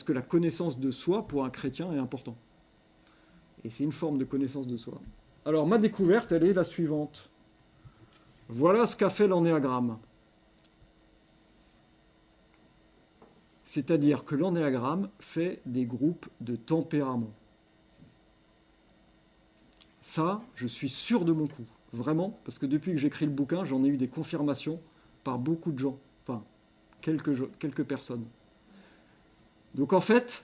que la connaissance de soi, pour un chrétien, est importante. Et c'est une forme de connaissance de soi. Alors, ma découverte, elle est la suivante. Voilà ce qu'a fait l'ennéagramme. C'est-à-dire que l'ennéagramme fait des groupes de tempéraments. Ça, je suis sûr de mon coup. Vraiment, parce que depuis que j'écris le bouquin, j'en ai eu des confirmations par beaucoup de gens. Enfin, quelques personnes. Donc en fait,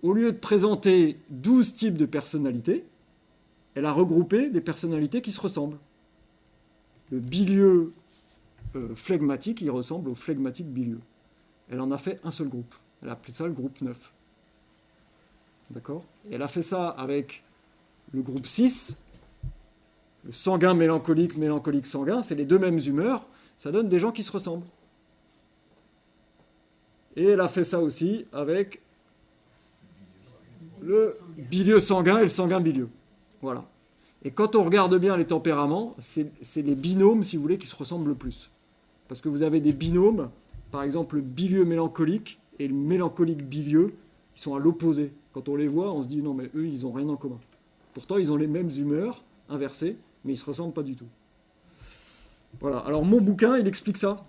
au lieu de présenter 12 types de personnalités, elle a regroupé des personnalités qui se ressemblent. Le bilieux flegmatique, il ressemble au flegmatique bilieux. Elle en a fait un seul groupe. Elle a appelé ça le groupe 9. D'accord ? Et elle a fait ça avec le groupe 6, le sanguin mélancolique, mélancolique sanguin, c'est les deux mêmes humeurs, ça donne des gens qui se ressemblent. Et elle a fait ça aussi avec le bilieux sanguin et le sanguin bilieux. Voilà. Et quand on regarde bien les tempéraments, c'est les binômes, si vous voulez, qui se ressemblent le plus. Parce que vous avez des binômes, par exemple le bilieux mélancolique et le mélancolique bilieux, qui sont à l'opposé. Quand on les voit, on se dit non mais eux, ils n'ont rien en commun. Pourtant, ils ont les mêmes humeurs inversées, mais ils ne se ressemblent pas du tout. Voilà. Alors mon bouquin, il explique ça.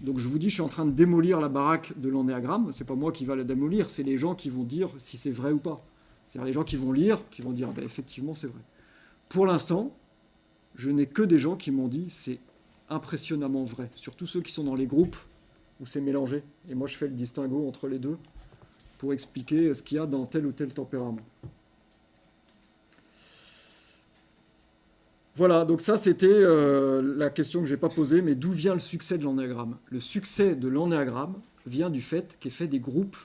Donc je vous dis, je suis en train de démolir la baraque de l'ennéagramme. C'est pas moi qui va la démolir, c'est les gens qui vont dire si c'est vrai ou pas. C'est-à-dire les gens qui vont lire, qui vont dire ben, effectivement c'est vrai. Pour l'instant, je n'ai que des gens qui m'ont dit c'est impressionnamment vrai. Surtout ceux qui sont dans les groupes où c'est mélangé. Et moi je fais le distinguo entre les deux pour expliquer ce qu'il y a dans tel ou tel tempérament. Voilà, donc ça c'était la question que je n'ai pas posée, mais d'où vient le succès de l'ennéagramme ? Le succès de l'ennéagramme vient du fait qu'il fait des groupes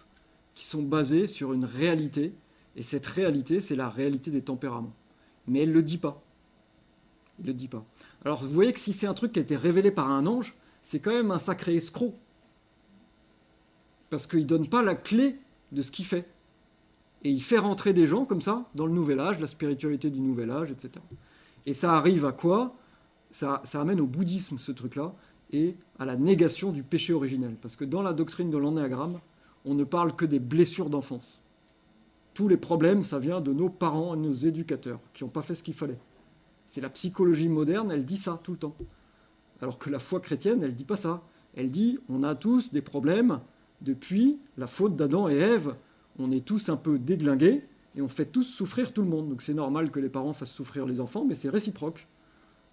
qui sont basés sur une réalité, et cette réalité, c'est la réalité des tempéraments. Mais elle ne le dit pas. Il ne le dit pas. Alors vous voyez que si c'est un truc qui a été révélé par un ange, c'est quand même un sacré escroc. Parce qu'il ne donne pas la clé de ce qu'il fait. Et il fait rentrer des gens comme ça dans le nouvel âge, la spiritualité du nouvel âge, etc. Et ça arrive à quoi ? Ça amène au bouddhisme, ce truc-là, et à la négation du péché originel. Parce que dans la doctrine de l'ennéagramme, on ne parle que des blessures d'enfance. Tous les problèmes, ça vient de nos parents et de nos éducateurs, qui n'ont pas fait ce qu'il fallait. C'est la psychologie moderne, elle dit ça tout le temps. Alors que la foi chrétienne, elle ne dit pas ça. Elle dit, on a tous des problèmes depuis la faute d'Adam et Ève. On est tous un peu déglingués, et on fait tous souffrir tout le monde. Donc c'est normal que les parents fassent souffrir les enfants, mais c'est réciproque.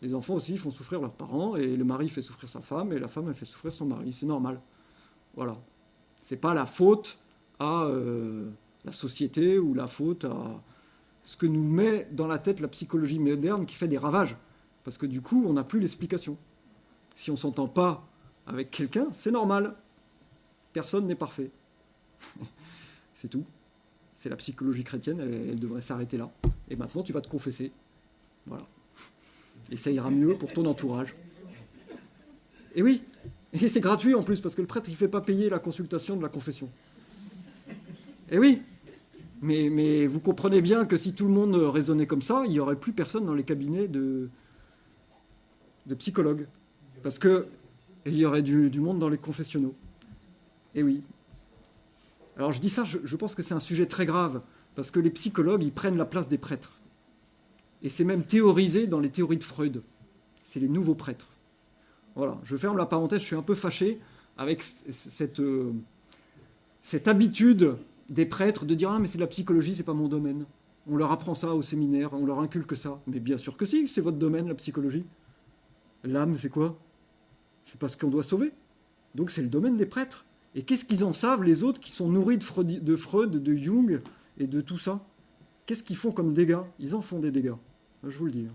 Les enfants aussi font souffrir leurs parents, et le mari fait souffrir sa femme, et la femme elle fait souffrir son mari. C'est normal. Voilà. C'est pas la faute à la société ou la faute à ce que nous met dans la tête la psychologie moderne qui fait des ravages. Parce que du coup, on n'a plus l'explication. Si on ne s'entend pas avec quelqu'un, c'est normal. Personne n'est parfait. C'est tout. C'est la psychologie chrétienne, elle devrait s'arrêter là. Et maintenant, tu vas te confesser. Voilà. Et ça ira mieux pour ton entourage. Et oui, et c'est gratuit en plus, parce que le prêtre, il ne fait pas payer la consultation de la confession. Et oui, mais vous comprenez bien que si tout le monde raisonnait comme ça, il n'y aurait plus personne dans les cabinets de psychologues. Parce qu'il y aurait du monde dans les confessionnaux. Et oui. Alors je dis ça, je pense que c'est un sujet très grave, parce que les psychologues, ils prennent la place des prêtres. Et c'est même théorisé dans les théories de Freud. C'est les nouveaux prêtres. Voilà, je ferme la parenthèse, je suis un peu fâché avec cette habitude des prêtres de dire « Ah, mais c'est de la psychologie, c'est pas mon domaine. On leur apprend ça au séminaire, on leur inculque ça. » Mais bien sûr que si, c'est votre domaine, la psychologie. L'âme, c'est quoi ? C'est pas ce qu'on doit sauver. Donc c'est le domaine des prêtres. Et qu'est-ce qu'ils en savent, les autres, qui sont nourris de Freud, de Jung et de tout ça ? Qu'est-ce qu'ils font comme dégâts ? Ils en font des dégâts. Je vous le dis.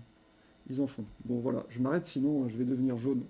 Ils en font. Bon, voilà, je m'arrête, sinon je vais devenir jaune.